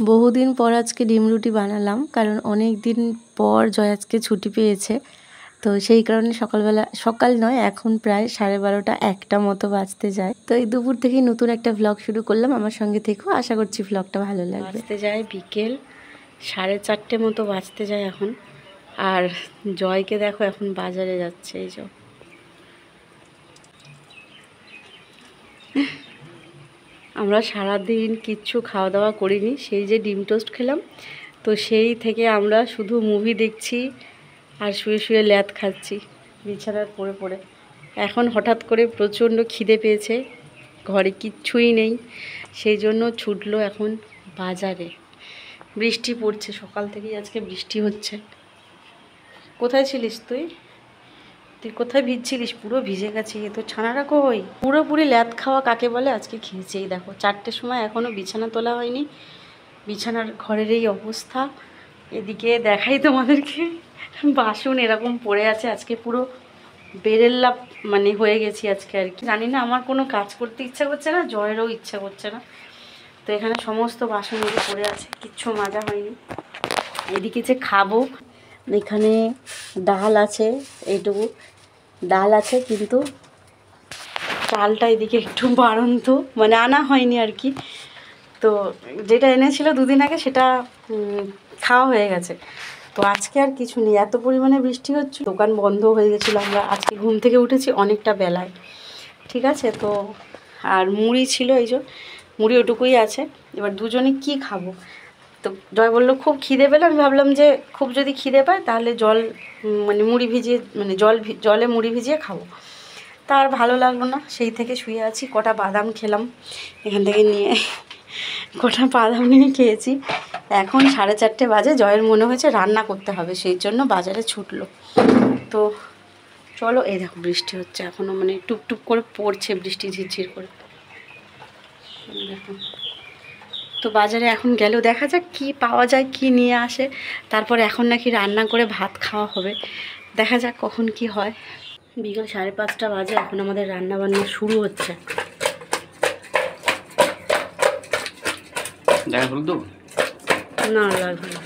বহুদিন পর আজকে ডিম রুটি বানালাম, কারণ অনেক দিন পর জয় আজকে ছুটি পেয়েছে। তো সেই কারণে সকালবেলা, সকাল নয় এখন প্রায় 12:30 1টা মতো বাজতে যায়। তো এই দুপুর থেকেই নতুন একটা ভ্লগ শুরু করলাম, আমার সঙ্গে থেকেও, আশা করছি ভ্লগটা ভালো লাগবে। বাজতে যায় বিকেল 4:30 মতো বাজতে যায় এখন। আর জয়কে দেখো এখন বাজারে যাচ্ছে, এই যে আমরা সারাদিন কিচ্ছু খাওয়া দাওয়া করিনি, সেই যে ডিম টোস্ট খেলাম, তো সেই থেকে আমরা শুধু মুভি দেখছি আর শুয়ে শুয়ে ল্যাদ খাচ্ছি বিছানার পড়ে পড়ে। এখন হঠাৎ করে প্রচণ্ড খিদে পেয়েছে, ঘরে কিচ্ছুই নেই, সেই জন্য ছুটলো এখন বাজারে। বৃষ্টি পড়ছে, সকাল থেকেই আজকে বৃষ্টি হচ্ছে। কোথায় ছিলিস তুই? তুই কোথায় ভিজছিলিস? পুরো ভিজে গেছি। এ তো ছানাটা কই? পুরোপুরি ল্যাদ খাওয়া কাকে বলে আজকে খেয়েছি। এই দেখো 4টের সময় এখনও বিছানা তোলা হয়নি, বিছানার ঘরের এই অবস্থা। এদিকে দেখাই তোমাদেরকে, বাসন এরকম পড়ে আছে। আজকে পুরো বেরেল্লা মানে হয়ে গেছি আজকে আর কি। জানি না, আমার কোনো কাজ করতে ইচ্ছা করছে না, জয়েরও ইচ্ছা করছে না। তো এখানে সমস্ত বাসন পড়ে আছে, কিচ্ছু মাজা হয়নি। এদিকে যে খাবো, এখানে ডাল আছে, এইটুকু ডাল আছে, কিন্তু চালটা এদিকে একটু বাড়ন্ত, মানে আনা হয়নি আর কি। তো যেটা এনেছিল দুদিন আগে সেটা খাওয়া হয়ে গেছে। তো আজকে আর কিছু নেই, এত পরিমাণে বৃষ্টি হচ্ছে, দোকান বন্ধ হয়ে গেছিলো। আমরা আজকে ঘুম থেকে উঠেছি অনেকটা বেলায়, ঠিক আছে। তো আর মুড়ি ছিল, এই যে মুড়ি ওটুকুই আছে। এবার দুজনে কি খাবো? তো জয় বললো খুব খিদে পেলে। আমি ভাবলাম যে খুব যদি খিদে পায় তাহলে জল মানে মুড়ি ভিজিয়ে, মানে জলে মুড়ি ভিজিয়ে খাবো। তার ভালো লাগলো না, সেই থেকে শুয়ে আছি। কটা বাদাম খেলাম এখান থেকে নিয়ে, কটা বাদাম নিয়ে খেয়েছি। এখন 4:30 বাজে, জয়ের মনে হয়েছে রান্না করতে হবে, সেই জন্য বাজারে ছুটলো। তো চলো, এই দেখো বৃষ্টি হচ্ছে এখনও, মানে টুপটুপ করে পড়ছে বৃষ্টি, ঝিরঝির করে। দেখো, তো বাজারে এখন গেল, দেখা যাক কি পাওয়া যায়, কি নিয়ে আসে। তারপর এখন নাকি রান্না করে ভাত খাওয়া হবে, দেখা যাক কখন কি হয়। বিকেল 5:30 বাজে, এখন আমাদের রান্না বান্না শুরু হচ্ছে। না লাগবে না।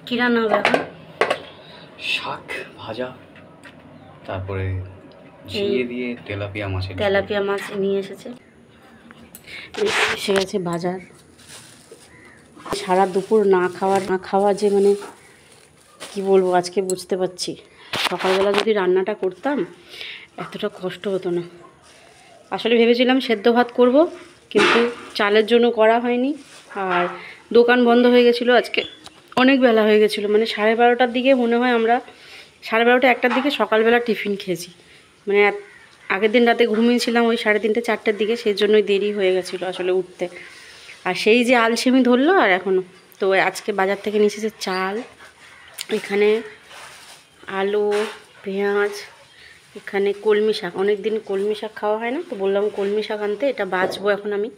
কি রান্না হবে এখন? শাক ভাজা, তারপরে ঝিঙে দিয়ে তেলাপিয়া মাছ নিয়ে এসেছে, এসে গেছে বাজার। সারা দুপুর না খাওয়া যে মানে কি বলবো, আজকে বুঝতে পারছি। সকালবেলা যদি রান্নাটা করতাম এতটা কষ্ট হতো না। আসলে ভেবেছিলাম সেদ্ধ ভাত করব, কিন্তু চালের জন্য করা হয়নি। আর দোকান বন্ধ হয়ে গেছিলো আজকে, অনেক বেলা হয়ে গেছিলো, মানে 12:30টার দিকে মনে হয় আমরা 12:30 1টার দিকে সকালবেলা টিফিন খেয়েছি। মানে আগের দিন রাতে ঘুমিয়েছিলাম ওই 3:30 4টার দিকে, সেই জন্যই দেরি হয়ে গেছিলো আসলে উঠতে। আর সেই যে আলসেমি ধরলো আর এখনও। তো আজকে বাজার থেকে নিয়ে এসেছে চাল, এখানে আলু, পেঁয়াজ, এখানে কলমি শাক। অনেক দিন কলমি শাক খাওয়া হয় না, তো বললাম কলমি শাক আনতে। এটা বাছবো এখন আমি,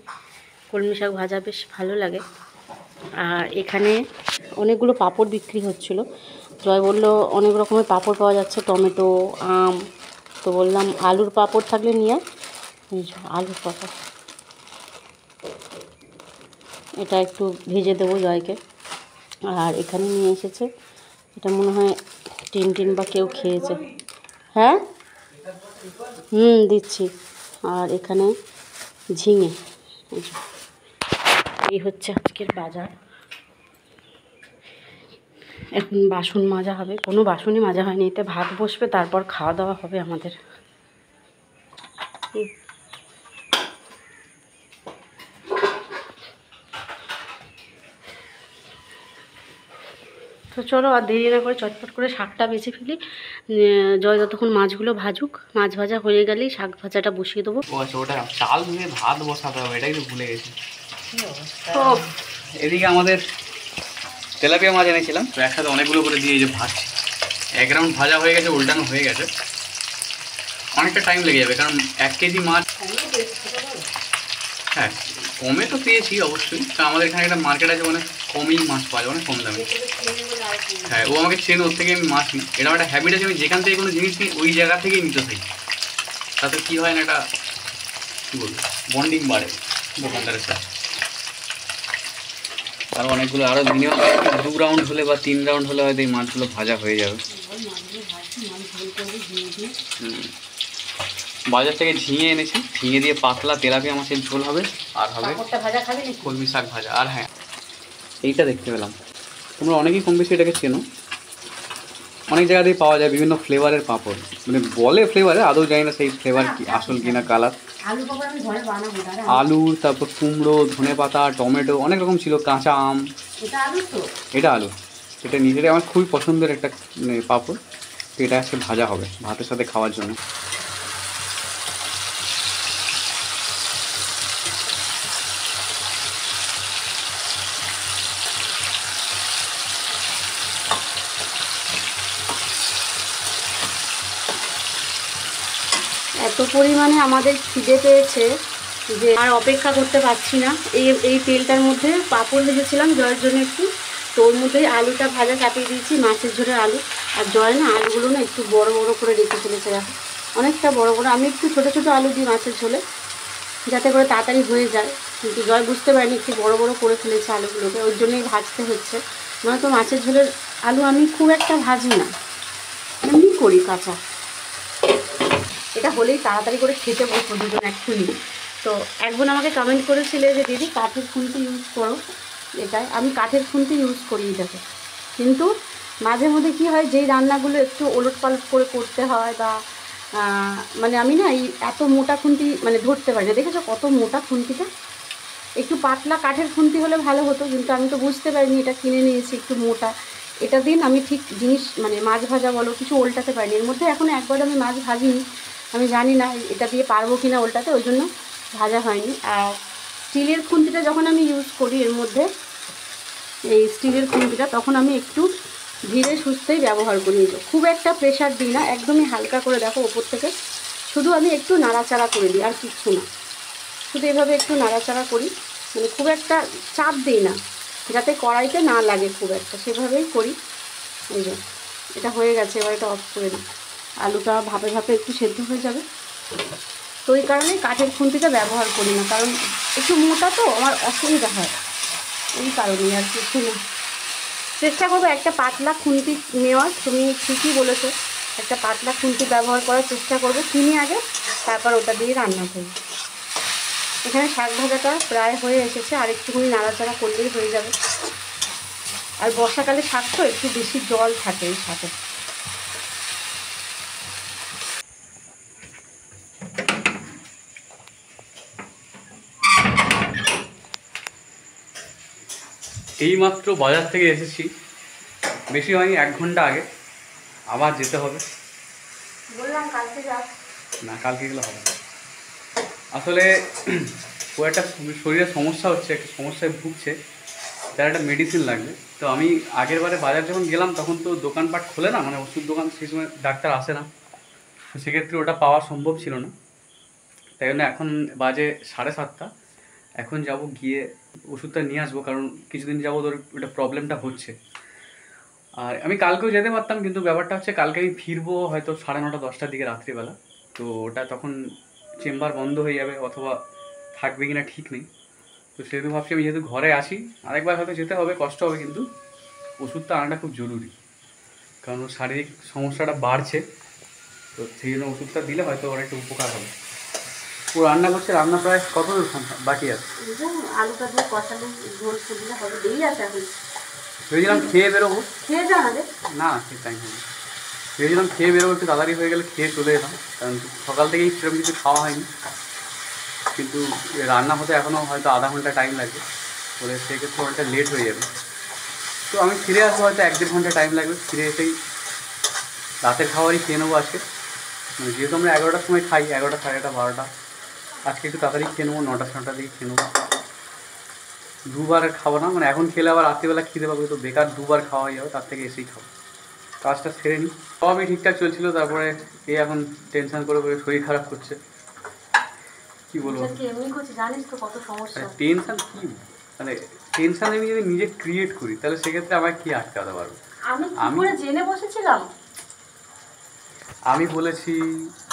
কলমি শাক ভাজা বেশ ভালো লাগে। আর এখানে অনেকগুলো পাঁপড় বিক্রি হচ্ছিলো। জয় বললো অনেক রকমের পাঁপড় পাওয়া যাচ্ছে, টমেটো, আম। তো বললাম আলুর পাঁপড় থাকলে নিয়ে আয়। আলুর পাঁপড়, এটা একটু ভেজে দেবো জয়কে। আর এখানে নিয়ে এসেছে, এটা মনে হয় টিন বা কেউ খেয়েছে। হ্যাঁ, দিচ্ছি। আর এখানে ঝিঙে, এই হচ্ছে আজকের বাজার। এখন বাসন মাজা হবে, কোনো বাসনই মাজা হয়নি, এতে ভাত বসবে, তারপর খাওয়া দাওয়া হবে আমাদের। তো চলো আর দেরি না করে চটপট করে শাকটা বেছে ফেলি। জয় যতক্ষণ মাছগুলো ভাজুক, মাছ ভাজা হয়ে গেলেই শাক ভাজাটা বসিয়ে দেবো। ওটা চাল ধুয়ে ভাত বসাতে হবে, এটাই তো ভুলে গেছি। এদিকে আমাদের তেলাপিয়া মাছ এনেছিলাম, তো একসাথে অনেকগুলো করে দিয়ে এই যে ভাজছি। 1 রাউন্ড ভাজা হয়ে গেছে, উল্টানো হয়ে গেছে। অনেকটা টাইম লেগে যাবে, কারণ 1 কেজি মাছ। হ্যাঁ, কমে তো পেয়েছি অবশ্যই, কারণ আমাদের এখানে একটা মার্কেট আছে, অনেক কমই মাছ পাওয়া যায়, অনেক কম দামে। হ্যাঁ, ও আমাকে চেন, ওর থেকে আমি মাছ নিই। এরকম একটা হ্যাবিট আছে, আমি যেখান থেকে কোনো জিনিস নিই ওই জায়গা থেকেই নিতে থাকি। তাতে কী হয় না, একটা কী বলবো, বন্ডিং বাড়ে দোকানদারের সাথে। আরও অনেকগুলো, আরও মিনিমাম 2 রাউন্ড হলে বা 3 রাউন্ড হলে হয়তো এই মাছগুলো ভাজা হয়ে যাবে। বাজার থেকে ঝিঙে এনেছি, ঝিঙে দিয়ে পাতলা তেলাপিয়া মাছের ঝোল হবে, আর হবে কলমি শাক ভাজা। আর হ্যাঁ, এইটা দেখতে পেলাম, তোমরা অনেকেই কম বেশি এটাকে চেনো, অনেক জায়গাতেই পাওয়া যায় বিভিন্ন ফ্লেভারের পাঁপড়। মানে বলে ফ্লেভারে, আদৌ জানি না সেই ফ্লেভার কি আসল কিনা, কালার। আলু, তারপর কুমড়ো, ধনেপাতা, টমেটো, অনেক রকম ছিল, কাঁচা আম। এটা আলু। এটা নিজেরই আমার খুবই পছন্দের একটা পাঁপড়। তো এটা আজকে ভাজা হবে ভাতের সাথে খাওয়ার জন্য। এত পরিমাণে আমাদের খিদে পেয়েছে যে আর অপেক্ষা করতে পারছি না। এই তেলটার মধ্যে পাঁপড় ভেজেছিলাম জয়ের জন্য একটু, তো ওর মধ্যেই আলুটা ভাজা চাপিয়ে দিয়েছি, মাছের ঝোলের আলু। আর জয় না আলুগুলো না একটু বড় বড় করে রেখে ফেলেছে, দেখো অনেকটা বড় বড়। আমি একটু ছোটো ছোটো আলু দিই মাছের ঝোলে, যাতে করে তাড়াতাড়ি হয়ে যায়, কিন্তু জয় বুঝতে পারিনি একটু বড় বড় করে ফেলেছে আলুগুলোকে, ওর জন্যই ভাজতে হচ্ছে। নয়তো মাছের ঝোলের আলু আমি খুব একটা ভাজি না, এমনি করি কাঁচা। এটা হলেই তাড়াতাড়ি করে খেতে বসবো দুজন এক্ষুনি। তো একজন আমাকে কমেন্ট করেছিলে যে দিদি কাঠের খুন্তি ইউজ করো, এটাই আমি কাঠের খুন্তি ইউজ করি এটাকে। কিন্তু মাঝে মধ্যে কী হয়, যেই রান্নাগুলো একটু ওলট পালট করে করতে হয়, বা মানে আমি না এই এত মোটা খুন্তি মানে ধরতে পারি না। দেখেছো কত মোটা খুন্তিটা, একটু পাতলা কাঠের খুন্তি হলে ভালো হতো, কিন্তু আমি তো বুঝতে পারিনি, এটা কিনে নিয়েছি একটু মোটা। এটা দিন আমি ঠিক জিনিস মানে মাছ ভাজা বলো কিছু উল্টাতে পারিনি। এর মধ্যে এখনও একবার আমি মাছ ভাজিনি, আমি জানি না এটা দিয়ে পারবো কি না উল্টাতে, ওই জন্য ভাজা হয়নি। আর স্টিলের খুন্তিটা যখন আমি ইউজ করি এর মধ্যে, এই স্টিলের খুন্তিটা, তখন আমি একটু ধীরে সুস্থেই ব্যবহার করি। খুব একটা প্রেশার দিই না, একদমই হালকা করে, দেখো ওপর থেকে শুধু আমি একটু নাড়াচাড়া করে দিই, আর কিচ্ছু না। শুধু এভাবে একটু নাড়াচাড়া করি, মানে খুব একটা চাপ দিই না, যাতে কড়াইতে না লাগে খুব একটা, সেভাবেই করি। এই যে এটা হয়ে গেছে, এবার এটা অফ করে দিই। আলুটা ভাপে ভাপে একটু সেদ্ধ হয়ে যাবে, তো এই কারণে কাঠের খুন্তিটা ব্যবহার করি না, কারণ একটু মোটা তো আমার অসুবিধা হয়, এই কারণেই আর কিছু না। চেষ্টা করবো একটা পাতলা খুন্তি নেওয়ার, তুমি ঠিকই বলেছো, একটা পাতলা খুন্তি ব্যবহার করার চেষ্টা করবো, কিনে আগে, তারপর ওটা দিয়ে রান্না করবো। এখানে শাক ভাজাটা প্রায় হয়ে এসেছে, আর একটুখানি নাড়াচাড়া করলেই হয়ে যাবে। আর বর্ষাকালে শাক তো একটু বেশি জল থাকে এই শাকে। এইমাত্র বাজার থেকে এসেছি, বেশি হয়নি, 1 ঘন্টা আগে। আবার যেতে হবে, বললাম কালকে যাব না কালকে গেলে হবে না। আসলে ও একটা শরীরের সমস্যা হচ্ছে, একটা সমস্যায় ভুগছে, তার একটা মেডিসিন লাগবে। তো আমি আগের বারে বাজার যখন গেলাম তখন তো দোকানপাট খোলে না, মানে ওষুধ দোকান সেই সময় ডাক্তার আসে না, তো সেক্ষেত্রে ওটা পাওয়া সম্ভব ছিল না। তাই জন্য এখন বাজে 7:30, এখন যাব, গিয়ে ওষুধটা নিয়ে আসবো, কারণ কিছুদিন যাবো ওর ওটা প্রবলেমটা হচ্ছে। আর আমি কালকেও যেতে পারতাম, কিন্তু ব্যাপারটা হচ্ছে কালকে আমি ফিরবো হয়তো 9:30 10টার দিকে রাত্রিবেলা, তো ওটা তখন চেম্বার বন্ধ হয়ে যাবে, অথবা থাকবে কিনা ঠিক নেই। তো সেহেতু ভাবছি আমি যেহেতু ঘরে আসি, আরেকবার হয়তো যেতে হবে, কষ্ট হবে, কিন্তু ওষুধটা আনাটা খুব জরুরি, কারণ ওর শারীরিক সমস্যাটা বাড়ছে। তো সেই জন্য ওষুধটা দিলে হয়তো ওর একটু উপকার হবে। ও রান্না করছে, রান্না প্রায় কত বাকি আছে? আলুটা দিয়ে কষালে ঝোল ফুটলে হবে, দেরি আছে এখন। ভেবেছিলাম খেয়ে বেরোবো। খেয়ে যা না রে। না ঠিক টাইম হয়নি। ভেবেছিলাম খেয়ে বেরোবো, একটু তাড়াতাড়ি হয়ে গেলে খেয়ে চলে যেতাম, কারণ সকাল থেকেই সেরকম কিছু খাওয়া হয়নি। কিন্তু রান্না হতে এখনও হয়তো আধা ঘন্টা টাইম লাগবে, বলে সেক্ষেত্রে অনেকটা লেট হয়ে যাবে। তো আমি ফিরে আসবো হয়তো 1-1.5 ঘন্টা টাইম লাগবে। ফিরে এসেই রাতের খাবারই খেয়ে নেবো আজকে। মানে যেহেতু আমরা 11টার সময় খাই, 11টা, 11:30, 12টা, আজকে একটু তাড়াতাড়ি খেয়ে নেবো, 9টা 9টার দিকে খেয়ে নেবো। দুবার খাবো না, মানে এখন খেলে আবার রাত্রিবেলা খিদে পাবে, তো বেকার দুবার খাওয়া হয়ে যাবে, তার থেকে এসেই খাবো। কাজটা সেরে নিই। সবই ঠিকঠাক চলছিল, তারপরে এ এখন টেনশন করে করে শরীর খারাপ করছে। কি বলবো, এমনি করছি, জানিস তো কত সমস্যা। টেনশন কি, মানে টেনশন আমি যদি নিজে ক্রিয়েট করি তাহলে সেক্ষেত্রে আমায় কি আটকাতে পারবে? আমি জেনে বসেছিলাম। আমি বলেছি,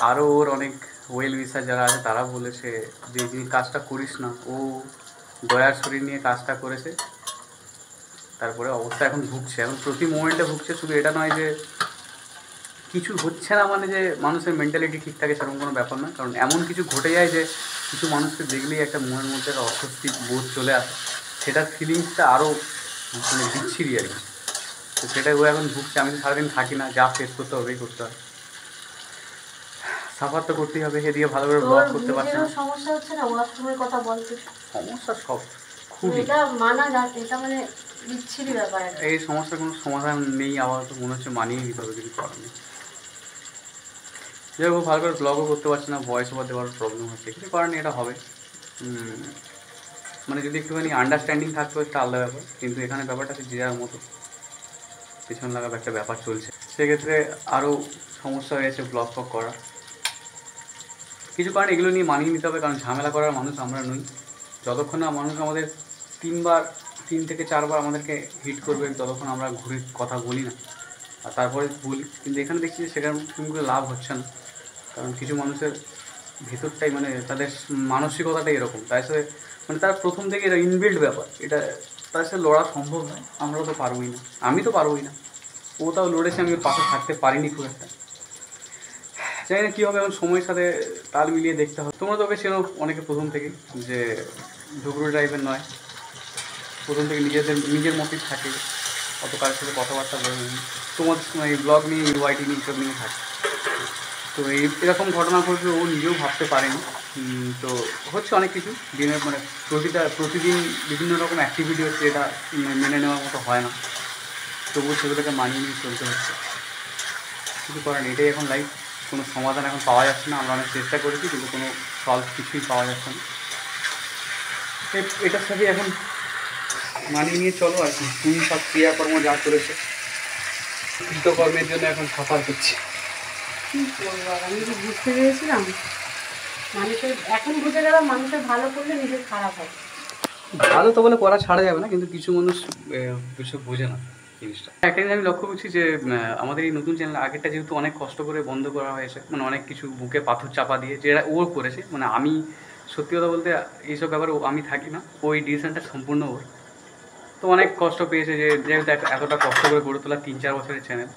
আরও ওর অনেক ওয়েল উইসার যারা আছে তারা বলেছে যে যিনি কাজটা করিস না, ও দয়ার শরীর নিয়ে কাজটা করেছে, তারপরে অবস্থা এখন ভুগছে, এখন প্রতি মোমেন্টে ভুগছে। শুধু এটা নয় যে কিছু হচ্ছে না মানে যে মানুষের মেন্টালিটি ঠিক থাকে, সেরকম কোনো ব্যাপার না। কারণ এমন কিছু ঘটে যায় যে কিছু মানুষকে দেখলেই একটা মনের মধ্যে একটা অস্বস্তি বোধ চলে আসে, সেটার ফিলিংসটা আরও মানে বিচ্ছিরি আর কি। তো সেটাই ও এখন ভুগছে। আমি তো সারাদিন থাকি না, যা ফেস করতে হবেই করতে হয়, সাফার তো করতেই হবে। এদিকে ভালো করে ব্লগ করতে পারছি না। সমস্যা হচ্ছে না, ওয়াশরুমের কথা বলতে। সমস্যা সব খুবই, এটা মানা যায়, এটা মানে বিচ্ছিরি ব্যাপার। এই সমস্যার কোনো সমাধান নেই, আপাতত মনে হচ্ছে মানিয়ে নিতে হবে, কিছু করার নেই। যাই হোক, ভালো করে ব্লগও করতে পারছি না, ভয়েস ওভার দেওয়ার প্রবলেম হচ্ছে, কিছু করার নেই, এটা হবে। মানে যদি একটুখানি আন্ডারস্ট্যান্ডিং থাকতো একটা আলাদা ব্যাপার, কিন্তু এখানে ব্যাপারটা হচ্ছে যে যার মতো পেছন লাগার একটা ব্যাপার চলছে, সেক্ষেত্রে আরও সমস্যা হয়েছে ব্লগ ফগ করা। কিছু কারণ এগুলো নিয়ে মানিয়ে নিতে হবে, কারণ ঝামেলা করার মানুষ আমরা নই। যতক্ষণ না মানুষ আমাদের 3 থেকে 4বার আমাদেরকে হিট করবে, ততক্ষণ আমরা ঘুরে কথা বলি না, আর তারপরে বলি। কিন্তু এখানে দেখছি যে সেখানে লাভ হচ্ছে না, কারণ কিছু মানুষের ভেতরটাই মানে তাদের মানসিকতাটাই এরকম, তার সাথে মানে তার প্রথম থেকে এটা ইনবিল্ড ব্যাপার, এটা তার সাথে লড়া সম্ভব নয়। আমরা তো পারবোই না, আমি তো পারবোই না। ও তাও লড়েছে, আমি ওর পাশে থাকতে পারিনি খুব একটা। জানি না কী হবে, এখন সময়ের সাথে তাল মিলিয়ে দেখতে হবে। তোমরা তো ওকে চেনো অনেকে প্রথম থেকেই, যে ঝুগড়ো টাইপের নয়, প্রথম থেকে নিজের মতোই থাকে, অত কারোর সাথে কথাবার্তা বলে নেই। তোমার এই ব্লগ নিয়ে, ওয়াইটি নিয়ে, এইসব নিয়ে থাকে। তো এরকম ঘটনা ঘটবে ও নিজেও ভাবতে পারেনি। তো হচ্ছে অনেক কিছু দিনের, মানে প্রতিদিন বিভিন্ন রকম অ্যাক্টিভিটি হচ্ছে, এটা মেনে নেওয়ার মতো হয় না, তবুও সেগুলোকে মানিয়ে নিয়ে চলতে হচ্ছে। কিছু করার নেই, এটাই এখন লাইফ। কোনো সমাধান এখন পাওয়া যাচ্ছে না, আমরা অনেক চেষ্টা করেছি, কিন্তু কোনো সলভ কিছুই পাওয়া যাচ্ছে না। এটার সাথে এখন মানিয়ে নিয়ে চলো আর কি। তুমি সব ক্রিয়াকর্ম যা করেছে, কৃতকর্মের জন্য এখন সাফার করছি। কি করবো, আমি তো বুঝতে পেরেছিলাম মানুষের, এখন বুঝে গেলাম মানুষের ভালো করলে নিজের খারাপ হয়। ভালো তো বলে করা ছাড়া যাবে না, কিন্তু কিছু মানুষ কিছু বোঝে না জিনিসটা। একটা জিনিস আমি লক্ষ্য করছি যে আমাদের এই নতুন চ্যানেল, আগেরটা যেহেতু অনেক কষ্ট করে বন্ধ করা হয়েছে, মানে অনেক কিছু বুকে পাথর চাপা দিয়ে, যেটা ও করেছে, মানে আমি সত্যি কথা বলতে এইসব ব্যাপারে আমি থাকি না, ওই ডিসিশনটা সম্পূর্ণ ওর। তো অনেক কষ্ট পেয়েছে, যে যেহেতু এতটা কষ্ট করে গড়ে তোলা 3-4 বছরের চ্যানেল,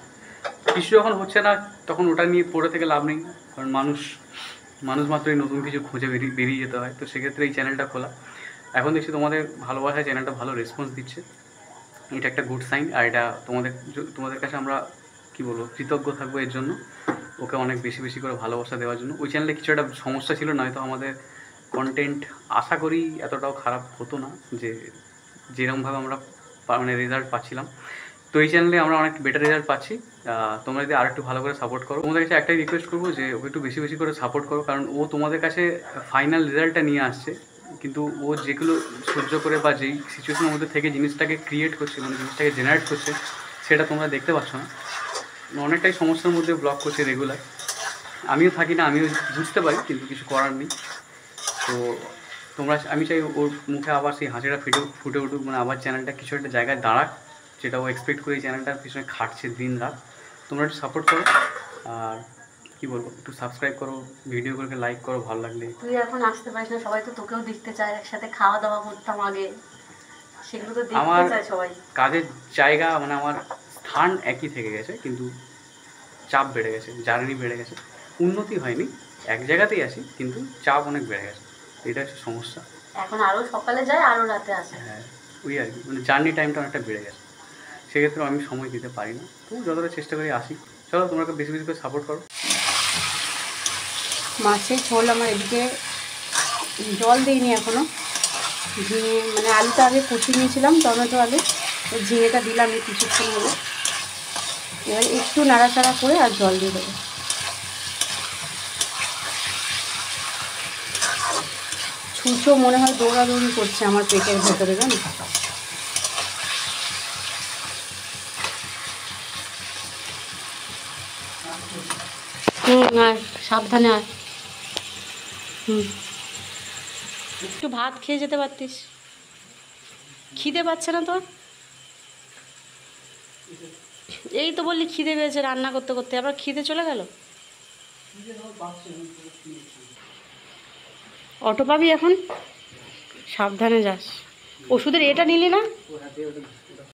কিছু যখন হচ্ছে না তখন ওটা নিয়ে পড়ে থেকে লাভ নেই, কারণ মানুষ মাত্রই নতুন কিছু খুঁজে বেরিয়ে যেতে হয়। তো সেক্ষেত্রে এই চ্যানেলটা খোলা, এখন দেখছি তোমাদের ভালোবাসায় চ্যানেলটা ভালো রেসপন্স দিচ্ছে, এটা একটা গুড সাইন। আর এটা তোমাদের কাছে আমরা কী বলবো, কৃতজ্ঞ থাকবো এর জন্য, ওকে অনেক বেশি বেশি করে ভালোবাসা দেওয়ার জন্য। ওই চ্যানেলে কিছু একটা সমস্যা ছিল, নয়তো আমাদের কন্টেন্ট আশা করি এতটাও খারাপ হতো না, যে যেরকমভাবে আমরা মানে রেজাল্ট পাচ্ছিলাম। তো এই চ্যানেলে আমরা অনেক বেটার রেজাল্ট পাচ্ছি। তোমরা যদি আরেকটু ভালো করে সাপোর্ট করো, তোমাদের কাছে একটাই রিকোয়েস্ট করবো যে ওকে একটু বেশি বেশি করে সাপোর্ট করো, কারণ ও তোমাদের কাছে ফাইনাল রেজাল্টটা নিয়ে আসছে, কিন্তু ও যেগুলো সহ্য করে বা যেই সিচুয়েশনের মধ্যে থেকে জিনিসটাকে ক্রিয়েট করছে, মানে জিনিসটাকে জেনারেট করছে, সেটা তোমরা দেখতে পাচ্ছ না। অনেকটাই সমস্যার মধ্যে ব্লগ করছে রেগুলার, আমিও থাকি না, আমিও বুঝতে পারি, কিন্তু কিছু করার নেই। তো আমি চাই ওর মুখে আবার সেই হাসিটা ফুটে উঠুক, মানে আবার চ্যানেলটা কিছু একটা জায়গায় দাঁড়াক, যেটা ও এক্সপেক্ট করে এই চ্যানেলটার পিছনে খাটছে দিন রাত। তোমরা একটু সাপোর্ট করো, আর কী বলবো, একটু সাবস্ক্রাইব করো, ভিডিওগুলোকে লাইক করো ভালো লাগলে। তুই এখন আসতে পারিস না, সবাই তো তোকেও দেখতে চায়, একসাথে খাওয়া দাওয়া করতাম আগে, সেগুলো তো দেখতে চায় সবাই। কাজের জায়গা মানে আমার স্থান একই থেকে গেছে, কিন্তু চাপ বেড়ে গেছে, জার্নি বেড়ে গেছে, উন্নতি হয়নি, এক জায়গাতেই আছি, কিন্তু চাপ অনেক বেড়ে গেছে, এটা হচ্ছে সমস্যা। এখন আরও সকালে যায় আরও রাতে আসে। হ্যাঁ, ওই আর কি, মানে জার্নি টাইমটা অনেকটা বেড়ে গেছে, সেক্ষেত্রে আমি সময় দিতে পারি না। তবু যতটা চেষ্টা করি আসি। চলো, তোমরা বেশি বেশি করে সাপোর্ট করো। মাছের ঝোল আমার এদিকে জল দিইনি এখনও, ঝিঙে মানে আলুটা আগে কষিয়ে নিয়েছিলাম, টমেটো আলু, তো ঝিঙেটা দিলাম এই কিছুক্ষণ হলো। এবার একটু নাড়াচাড়া করে আর জল দিয়ে দেবো। ছুঁচো মনে হয় দৌড়াদৌড়ি করছে আমার পেটের ভেতরে, জানো। আয় সাবধানে আয়। একটু ভাত খেয়ে যেতে পারতিস, খিদে পাচ্ছে না তোর? এই তো বললি খিদে পেয়েছে রান্না করতে করতে, আবার খিদে চলে গেল। অটো পাবি এখন, সাবধানে যাস। ওষুধের এটা নিলি না?